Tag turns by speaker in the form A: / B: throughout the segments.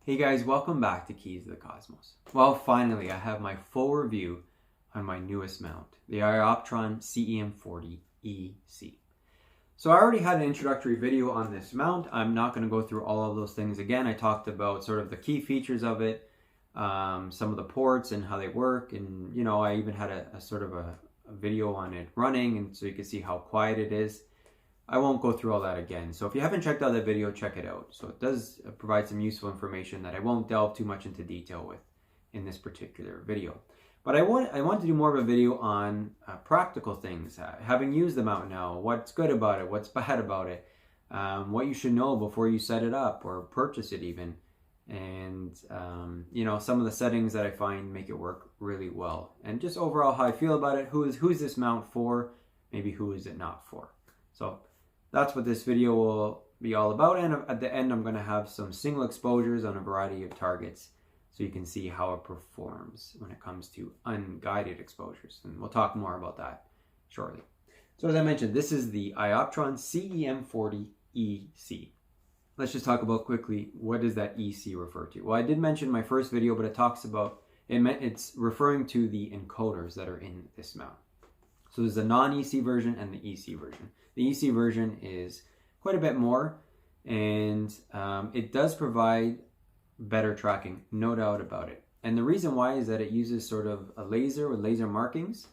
A: Hey guys, welcome back to Keys to the Cosmos. Well, finally, I have my full review on my newest mount, the Ioptron CEM40EC. So I already had an introductory video on this mount. I'm not going to go through all of those things again. I talked about sort of the key features of it, some of the ports and how they work, and I even had a sort of a video on it running, and so you can see how quiet it is. I won't go through all that again. So if you haven't checked out that video, check it out. So it does provide some useful information that I won't delve too much into detail with in this particular video. But I want to do more of a video on practical things, having used the mount now, what's good about it, what's bad about it, what you should know before you set it up or purchase it even. And, some of the settings that I find make it work really well. And just overall how I feel about it, who's this mount for, maybe who is it not for. So that's what this video will be all about, and at the end I'm going to have some single exposures on a variety of targets so you can see how it performs when it comes to unguided exposures, and we'll talk more about that shortly. So as I mentioned, this is the Ioptron CEM40EC. Let's just talk about quickly, what does that EC refer to? Well, I did mention in my first video, but it talks about, it's referring to the encoders that are in this mount. So there's a non-EC version and the EC version. The EC version is quite a bit more, and it does provide better tracking, no doubt about it. And the reason why is that it uses sort of a laser with laser markings.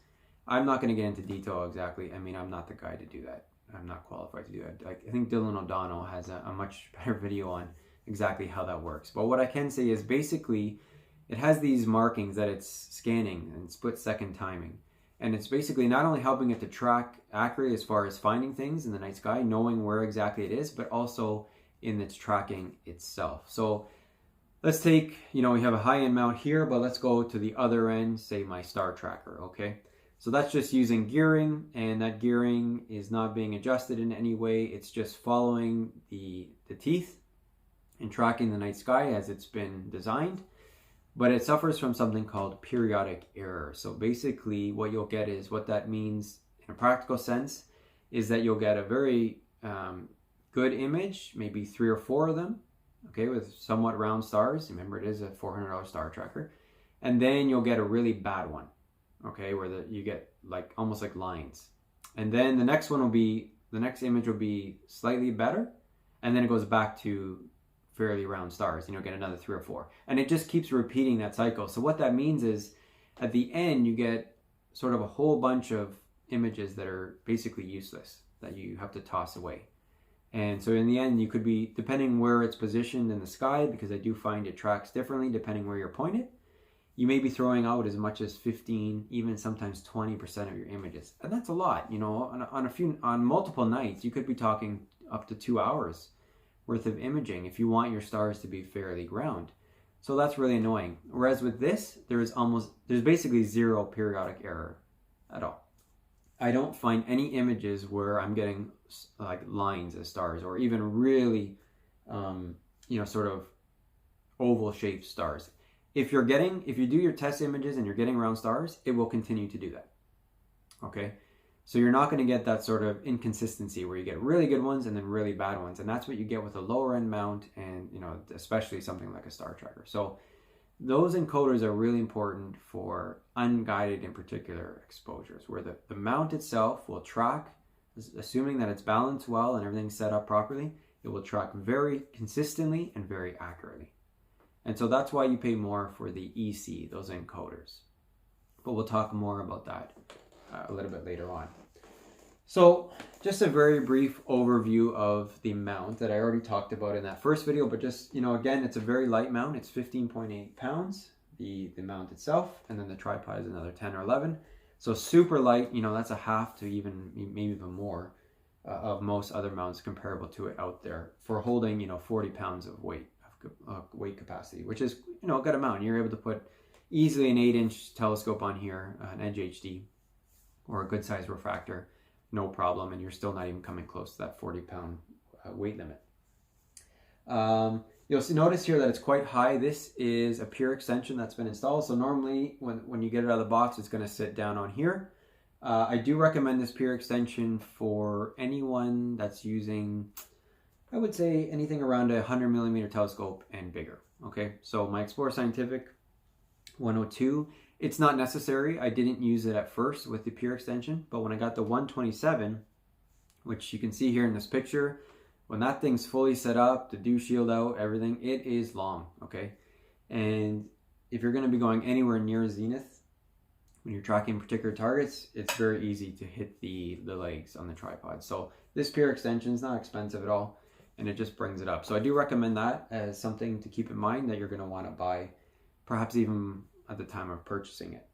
A: I'm not going to get into detail exactly. I mean, I'm not the guy to do that. I'm not qualified to do that. I think Dylan O'Donnell has a much better video on exactly how that works. But what I can say is basically it has these markings that it's scanning and split-second timing. And it's basically not only helping it to track accurately as far as finding things in the night sky, knowing where exactly it is, but also in its tracking itself. So let's take, we have a high-end mount here, but let's go to the other end, say my star tracker, okay? So that's just using gearing, and that gearing is not being adjusted in any way. It's just following the teeth and tracking the night sky as it's been designed. But it suffers from something called periodic error. So basically what you'll get is, what that means in a practical sense is that you'll get a very good image, maybe 3 or 4 of them, okay, with somewhat round stars. Remember, it is a $400 star tracker. And then you'll get a really bad one, okay, where you get almost like lines. And then the next image will be slightly better, and then it goes back to fairly round stars, get another 3 or 4. And it just keeps repeating that cycle. So what that means is at the end, you get sort of a whole bunch of images that are basically useless, that you have to toss away. And so in the end, you could be, depending where it's positioned in the sky, because I do find it tracks differently depending where you're pointed, you may be throwing out as much as 15, even sometimes 20% of your images. And that's a lot, on multiple nights, you could be talking up to 2 hours worth of imaging if you want your stars to be fairly ground. So that's really annoying. Whereas with this, there's basically zero periodic error at all. I don't find any images where I'm getting like lines as stars, or even really, sort of oval shaped stars. If you do your test images and you're getting round stars, it will continue to do that. Okay. So you're not going to get that sort of inconsistency where you get really good ones and then really bad ones. And that's what you get with a lower end mount, and especially something like a star tracker. So those encoders are really important for unguided, in particular, exposures, where the mount itself will track, assuming that it's balanced well and everything's set up properly, it will track very consistently and very accurately. And so that's why you pay more for the EC, those encoders. But we'll talk more about that a little bit later on. So just a very brief overview of the mount that I already talked about in that first video, but just, again, it's a very light mount. It's 15.8 pounds, the mount itself, and then the tripod is another 10 or 11. So super light, that's a half to maybe even more of most other mounts comparable to it out there for holding, 40 pounds of weight capacity, which is, a good amount. You're able to put easily an 8-inch telescope on here, an Edge HD, or a good size refractor, no problem, and you're still not even coming close to that 40-pound weight limit. You'll notice here that it's quite high. This is a pure extension that's been installed. So normally when you get it out of the box, it's going to sit down on here. I do recommend this pure extension for anyone that's using I would say anything around a 100mm telescope and bigger. Okay, so my Explorer Scientific 102, it's not necessary. I didn't use it at first with the pure extension, but when I got the 127, which you can see here in this picture, when that thing's fully set up, the dew shield out, everything, it is long, okay? And if you're gonna be going anywhere near zenith, when you're tracking particular targets, it's very easy to hit the legs on the tripod. So this pure extension is not expensive at all, and it just brings it up. So I do recommend that as something to keep in mind that you're gonna wanna buy, perhaps even at the time of purchasing it.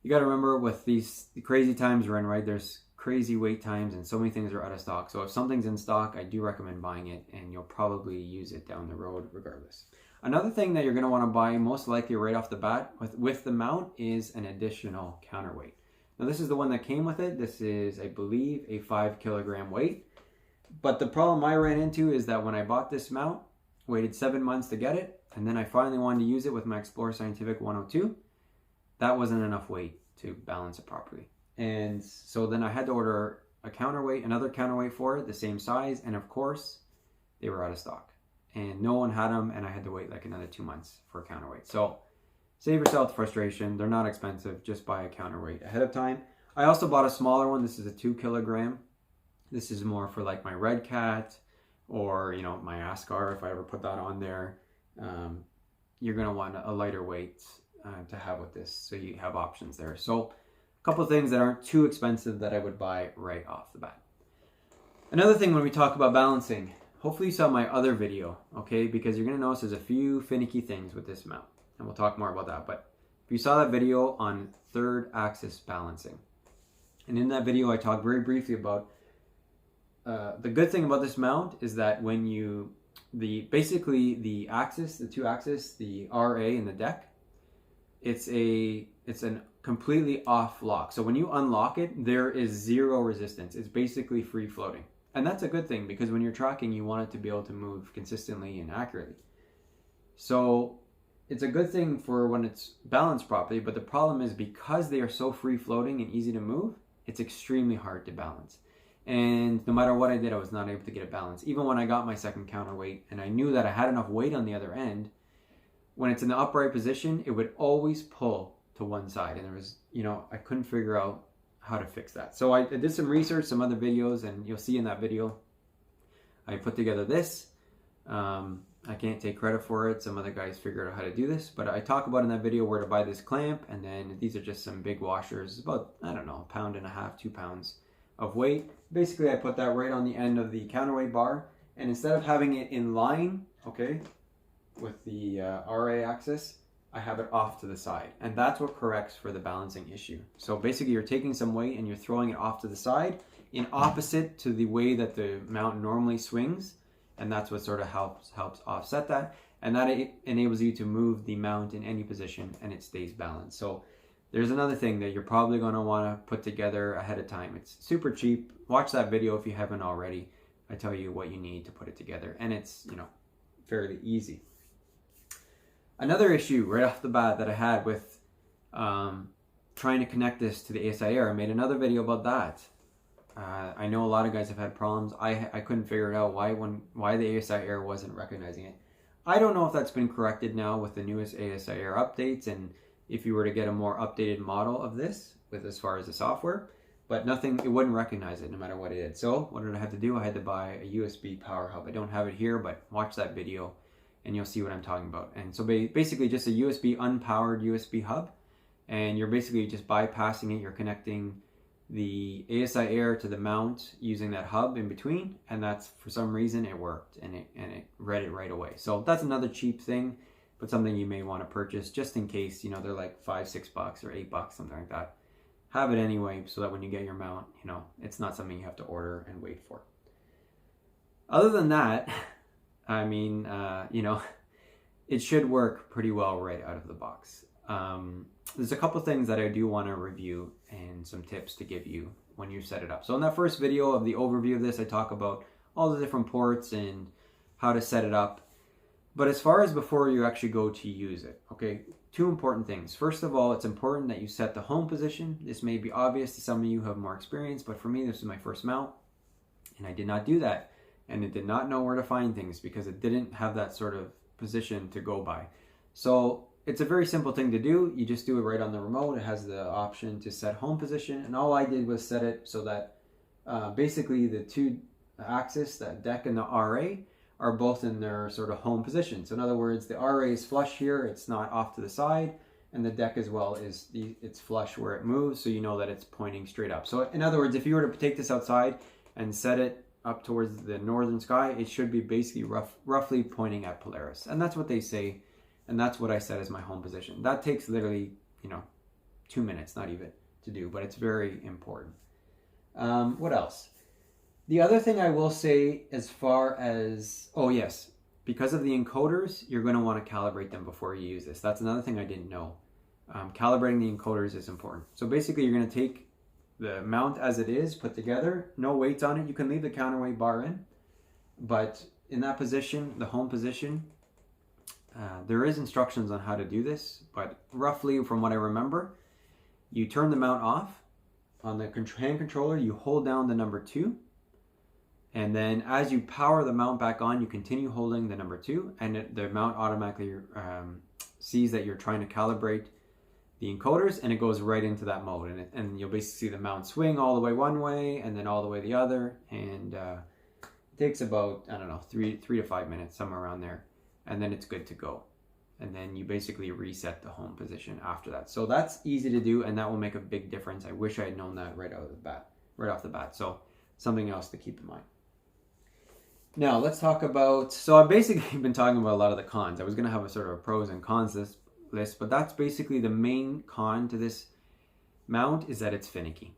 A: You gotta remember with the crazy times we're in, right? There's crazy wait times and so many things are out of stock. So if something's in stock, I do recommend buying it, and you'll probably use it down the road regardless. Another thing that you're going to want to buy most likely right off the bat with the mount is an additional counterweight. Now this is the one that came with it. This is, I believe, a 5 kilogram weight. But the problem I ran into is that when I bought this mount, waited 7 months to get it, and then I finally wanted to use it with my Explorer Scientific 102, that wasn't enough weight to balance it properly. And so then I had to order a counterweight, another counterweight for it, the same size, and of course, they were out of stock. And no one had them, and I had to wait like another 2 months for a counterweight. So save yourself the frustration. They're not expensive. Just buy a counterweight ahead of time. I also bought a smaller one. This is a 2 kilogram. This is more for like my Red Cat or, you know, my Ascar, if I ever put that on there. You're going to want a lighter weight to have with this, so you have options there. So a couple of things that aren't too expensive that I would buy right off the bat. Another thing when we talk about balancing, hopefully you saw my other video, okay? Because you're going to notice there's a few finicky things with this mount, and we'll talk more about that. But if you saw that video on third axis balancing, and in that video I talked very briefly about the good thing about this mount is that when you, basically the axis, the two axis, the RA and the deck, it's an completely off lock. So when you unlock it, there is zero resistance. It's basically free floating. And that's a good thing, because when you're tracking, you want it to be able to move consistently and accurately. So it's a good thing for when it's balanced properly, but the problem is because they are so free floating and easy to move, it's extremely hard to balance. And no matter what I did, I was not able to get it balanced. Even when I got my second counterweight and I knew that I had enough weight on the other end, when it's in the upright position, it would always pull to one side. And there was, you know, I couldn't figure out how to fix that. So I did some research, some other videos, and you'll see in that video, I put together this. I can't take credit for it. Some other guys figured out how to do this, but I talk about in that video where to buy this clamp, and then these are just some big washers. It's about, I don't know, 1.5 pounds, 2 pounds of weight. Basically, I put that right on the end of the counterweight bar, and instead of having it in line, okay, with the RA axis, I have it off to the side, and that's what corrects for the balancing issue. So basically you're taking some weight and you're throwing it off to the side in opposite to the way that the mount normally swings, and that's what sort of helps offset that, and that enables you to move the mount in any position and it stays balanced. So there's another thing that you're probably going to want to put together ahead of time. It's super cheap. Watch that video if you haven't already. I tell you what you need to put it together, and it's, you know, fairly easy. Another issue right off the bat that I had with trying to connect this to the ASI Air, I made another video about that. I know a lot of guys have had problems. I couldn't figure it out why the ASI Air wasn't recognizing it. I don't know if that's been corrected now with the newest ASI Air updates, and if you were to get a more updated model of this with as far as the software, but nothing, it wouldn't recognize it no matter what it did. So what did I have to do? I had to buy a USB power hub. I don't have it here, but watch that video and you'll see what I'm talking about. And so basically just a USB, unpowered USB hub, and you're basically just bypassing it. You're connecting the ASI Air to the mount using that hub in between, and that's, for some reason, it worked, and it read it right away. So that's another cheap thing, but something you may want to purchase just in case. You know, they're like $5, $6 or $8, something like that. Have it anyway, so that when you get your mount, you know, it's not something you have to order and wait for. Other than that, I mean, you know, it should work pretty well right out of the box. There's a couple things that I do want to review and some tips to give you when you set it up. So in that first video of the overview of this, I talk about all the different ports and how to set it up. But as far as before you actually go to use it, okay, two important things. First of all, it's important that you set the home position. This may be obvious to some of you who have more experience, but for me, this is my first mount, and I did not do that. and it did not know where to find things because it didn't have that sort of position to go by. So it's a very simple thing to do. You just do it right on the remote. It has the option to set home position, and all I did was set it so that basically the two axis, the deck and the RA, are both in their sort of home position. So in other words, the RA is flush here, it's not off to the side, and the deck as well is it's flush where it moves, so you know that it's pointing straight up. So in other words, if you were to take this outside and set it up towards the northern sky, it should be basically roughly pointing at Polaris. And that's what they say, and that's what I set as my home position. That takes literally, 2 minutes, not even, to do, but it's very important. What else? The other thing I will say as far as, oh yes, because of the encoders, you're going to want to calibrate them before you use this. That's another thing I didn't know. Calibrating the encoders is important. So basically you're going to take the mount as it is, put together, no weights on it. You can leave the counterweight bar in, but in that position, the home position, there is instructions on how to do this, but roughly from what I remember, you turn the mount off. On the hand controller, you hold down the number 2, and then as you power the mount back on, you continue holding the number 2, and the mount automatically sees that you're trying to calibrate the encoders, and it goes right into that mode, and you'll basically see the mount swing all the way one way and then all the way the other, and it takes about, I don't know, 3 to 5 minutes, somewhere around there, and then it's good to go. And then you basically reset the home position after that. So that's easy to do, and that will make a big difference. I wish I had known that right off the bat. So something else to keep in mind. Now let's talk about, so I've basically been talking about a lot of the cons. I was going to have a sort of a pros and cons list, but that's basically the main con to this mount, is that it's finicky.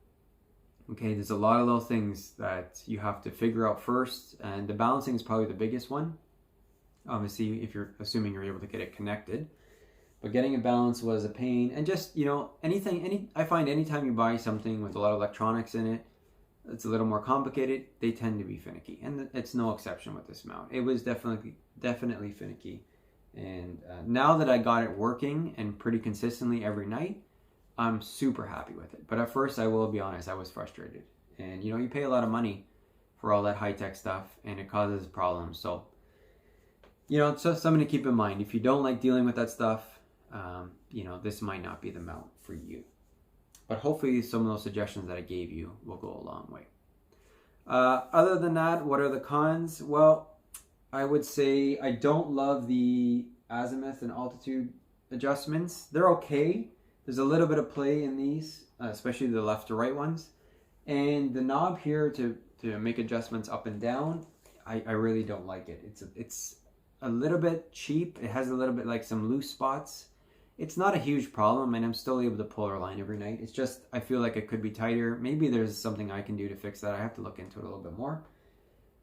A: Okay, there's a lot of little things that you have to figure out first, and the balancing is probably the biggest one. Obviously, if you're assuming you're able to get it connected, but getting a balance was a pain. And just, I find anytime you buy something with a lot of electronics in it, it's a little more complicated, they tend to be finicky, and it's no exception with this mount. It was definitely finicky, and now that I got it working and pretty consistently every night, I'm super happy with it. But at first, I will be honest, I was frustrated, and you pay a lot of money for all that high-tech stuff, and it causes problems. So it's just something to keep in mind. If you don't like dealing with that stuff, this might not be the mount for you. But hopefully some of those suggestions that I gave you will go a long way. Other than that, what are the cons? Well, I would say I don't love the azimuth and altitude adjustments. They're okay. There's a little bit of play in these, especially the left to right ones. And the knob here to make adjustments up and down, I really don't like it. It's a little bit cheap. It has a little bit like some loose spots. It's not a huge problem, and I'm still able to pull our line every night. It's just, I feel like it could be tighter. Maybe there's something I can do to fix that. I have to look into it a little bit more,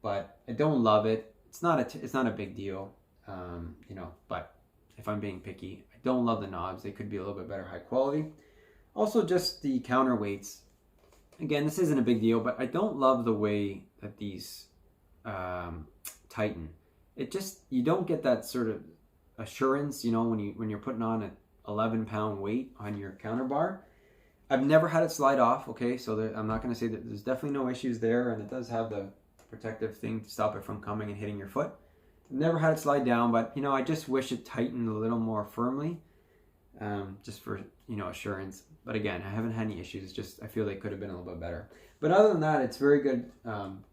A: but I don't love it. It's not a big deal, but if I'm being picky, I don't love the knobs. They could be a little bit better high quality. Also, just the counterweights. Again, this isn't a big deal, but I don't love the way that these tighten. You don't get that sort of assurance, when you're putting on an 11-pound weight on your counter bar. I've never had it slide off, okay, so I'm not going to say that there's definitely no issues there, and it does have the protective thing to stop it from coming and hitting your foot. I've never had it slide down, but I just wish it tightened a little more firmly, just for assurance. But again, I haven't had any issues. It's just I feel they could have been a little bit better. But other than that, it's very good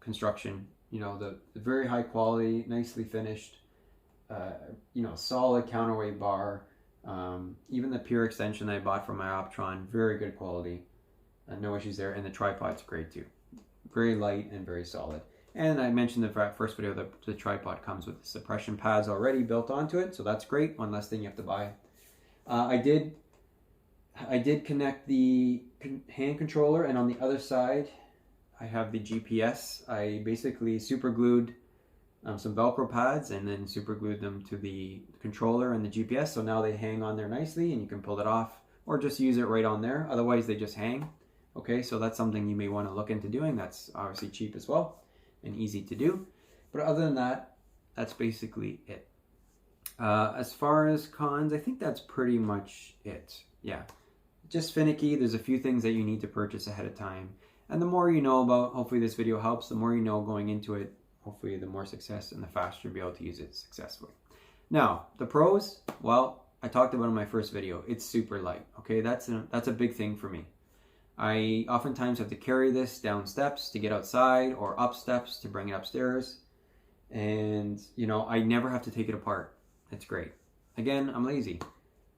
A: construction. The very high quality, nicely finished, solid counterweight bar. Even the pure extension that I bought from Ioptron, very good quality. No issues there. And the tripod's great too. Very light and very solid. And I mentioned in the first video that the tripod comes with the suppression pads already built onto it, so that's great. One less thing you have to buy. I did connect the hand controller, and on the other side I have the GPS. I basically super glued some Velcro pads and then super glued them to the controller and the GPS, so now they hang on there nicely and you can pull it off or just use it right on there. Otherwise they just hang. Okay, so that's something you may want to look into doing. That's obviously cheap as well and easy to do. But other than that, that's basically it. As far as cons, I think that's pretty much it. Yeah, just finicky. There's a few things that you need to purchase ahead of time. And the more you know about, hopefully this video helps, the more you know going into it, hopefully the more success and the faster you'll be able to use it successfully. Now, the pros, well, I talked about in my first video, it's super light. Okay, that's a big thing for me. I oftentimes have to carry this down steps to get outside or up steps to bring it upstairs. And, you know, I never have to take it apart. It's great. Again, I'm lazy.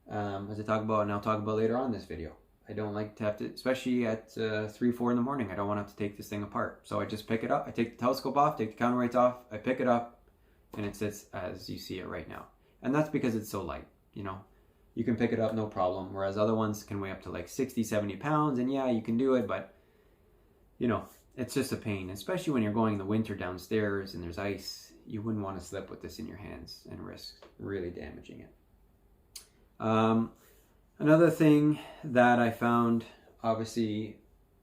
A: As I talk about, and I'll talk about later on in this video. I don't like to have to, especially at 3, 4 in the morning, I don't want to have to take this thing apart. So I just pick it up. I take the telescope off, take the counterweights off, I pick it up, and it sits as you see it right now. And that's because it's so light, you know. You can pick it up no problem, whereas other ones can weigh up to like 60, 70 pounds, and yeah, you can do it, but, you know, it's just a pain, especially when you're going in the winter downstairs and there's ice. You wouldn't want to slip with this in your hands and risk really damaging it. Another thing that I found, obviously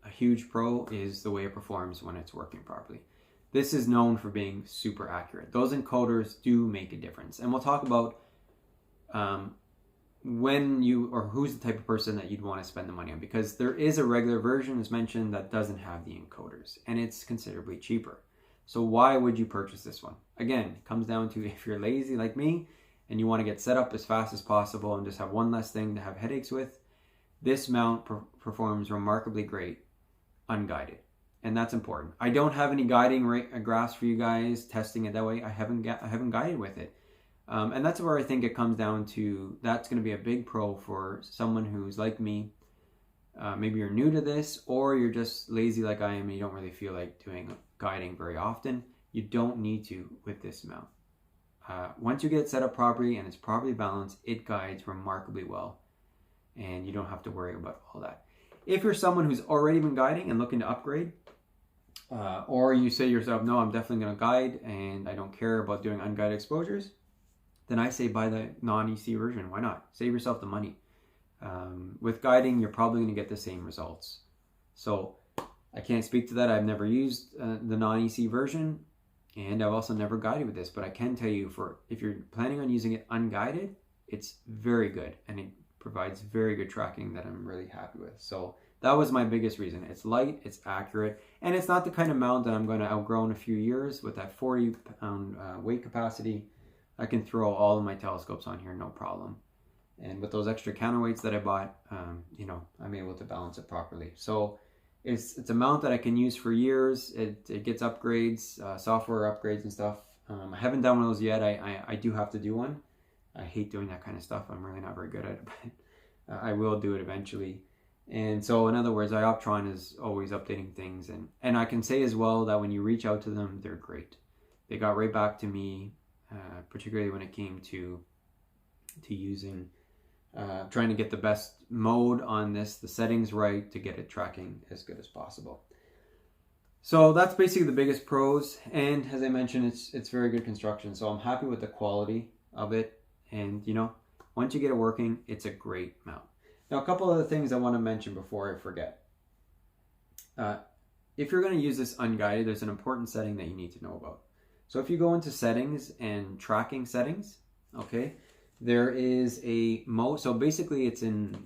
A: a huge pro, is the way it performs when it's working properly. This is known for being super accurate. Those encoders do make a difference. And we'll talk about when you, or who's the type of person that you'd want to spend the money on, because there is a regular version, as mentioned, that doesn't have the encoders, and it's considerably cheaper. So why would you purchase this one? Again, it comes down to if you're lazy like me, and you want to get set up as fast as possible and just have one less thing to have headaches with, this mount performs remarkably great unguided. And that's important. I don't have any guiding graphs for you guys testing it that way. I haven't guided with it. And that's where I think it comes down to, that's going to be a big pro for someone who's like me. Maybe you're new to this, or you're just lazy like I am and you don't really feel like doing guiding very often. You don't need to with this mount. Once you get it set up properly and it's properly balanced, it guides remarkably well, and you don't have to worry about all that. If you're someone who's already been guiding and looking to upgrade, or you say to yourself, no, I'm definitely going to guide and I don't care about doing unguided exposures, then I say buy the non-EC version. Why not? Save yourself the money. With guiding, you're probably going to get the same results. So I can't speak to that. I've never used the non-EC version. And I've also never guided with this, but I can tell you, for if you're planning on using it unguided, it's very good, and it provides very good tracking that I'm really happy with. So that was my biggest reason. It's light, it's accurate, and it's not the kind of mount that I'm going to outgrow in a few years. With that 40-pound weight capacity, I can throw all of my telescopes on here, no problem. And with those extra counterweights that I bought, you know, I'm able to balance it properly. So it's a mount that I can use for years. It gets upgrades, software upgrades and stuff. I haven't done one of those yet. I do have to do one. I hate doing that kind of stuff. I'm really not very good at it, but I will do it eventually. And so in other words, Ioptron is always updating things. And I can say as well that when you reach out to them, they're great. They got right back to me, particularly when it came to using, trying to get the best mode on this, the settings right to get it tracking as good as possible. So that's basically the biggest pros. And as I mentioned, it's very good construction. So I'm happy with the quality of it. And you know, once you get it working, it's a great mount. Now, a couple other things I want to mention before I forget. If you're going to use this unguided, there's an important setting that you need to know about. So if you go into settings and tracking settings, okay, there is a mode. So basically it's in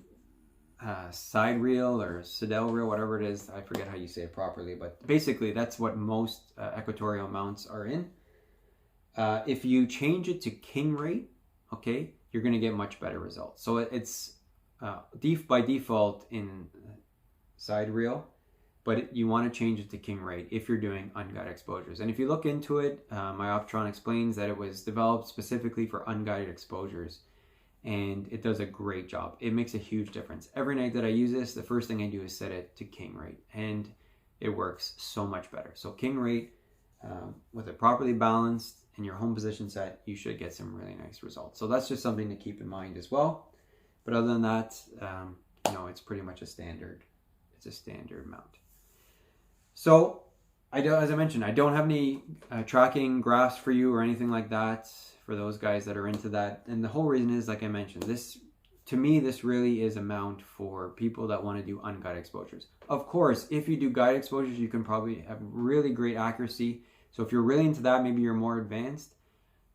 A: side reel or saddle reel, whatever it is. I forget how you say it properly, but basically that's what most equatorial mounts are in. If you change it to king rate, okay, you're going to get much better results. So it's by default in side reel, but you want to change it to king rate if you're doing unguided exposures. And if you look into it, Ioptron explains that it was developed specifically for unguided exposures, and it does a great job. It makes a huge difference. Every night that I use this, the first thing I do is set it to king rate, and it works so much better. So king rate, with it properly balanced in your home position set, you should get some really nice results. So that's just something to keep in mind as well. But other than that, you know, it's pretty much a standard. It's a standard mount. So, as I mentioned, I don't have any tracking graphs for you or anything like that for those guys that are into that. And the whole reason is, like I mentioned, this, to me, this really is a mount for people that want to do unguided exposures. Of course, if you do guided exposures, you can probably have really great accuracy. So if you're really into that, maybe you're more advanced,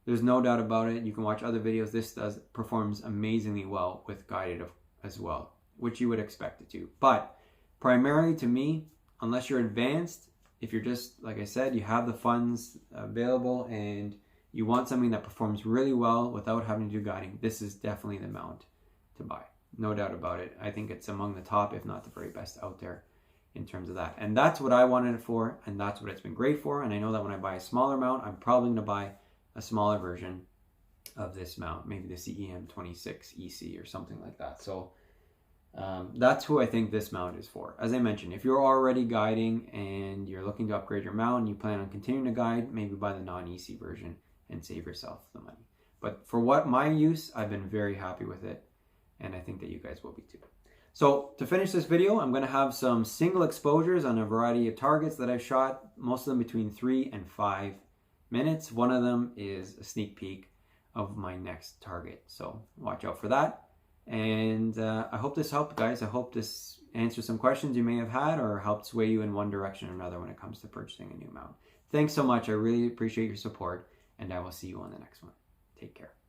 A: there's no doubt about it. You can watch other videos. This performs amazingly well with guided as well, which you would expect it to. But primarily to me, unless you're advanced if you're just, like I said, you have the funds available and you want something that performs really well without having to do guiding, this is definitely the mount to buy. No doubt about it. I think it's among the top, if not the very best out there in terms of that. And that's what I wanted it for, and that's what it's been great for. And I know that when I buy a smaller mount, I'm probably going to buy a smaller version of this mount, maybe the CEM40EC or something like that. So that's who I think this mount is for. As I mentioned, if you're already guiding and you're looking to upgrade your mount and you plan on continuing to guide, maybe buy the non-EC version and save yourself the money. But for what my use, I've been very happy with it, and I think that you guys will be too. So to finish this video, I'm going to have some single exposures on a variety of targets that I've shot, most of them between 3 and 5 minutes. One of them is a sneak peek of my next target, so watch out for that. And I hope this helped, guys. I hope this answers some questions you may have had or helped sway you in one direction or another when it comes to purchasing a new mount. Thanks so much. I really appreciate your support, and I will see you on the next one. Take care.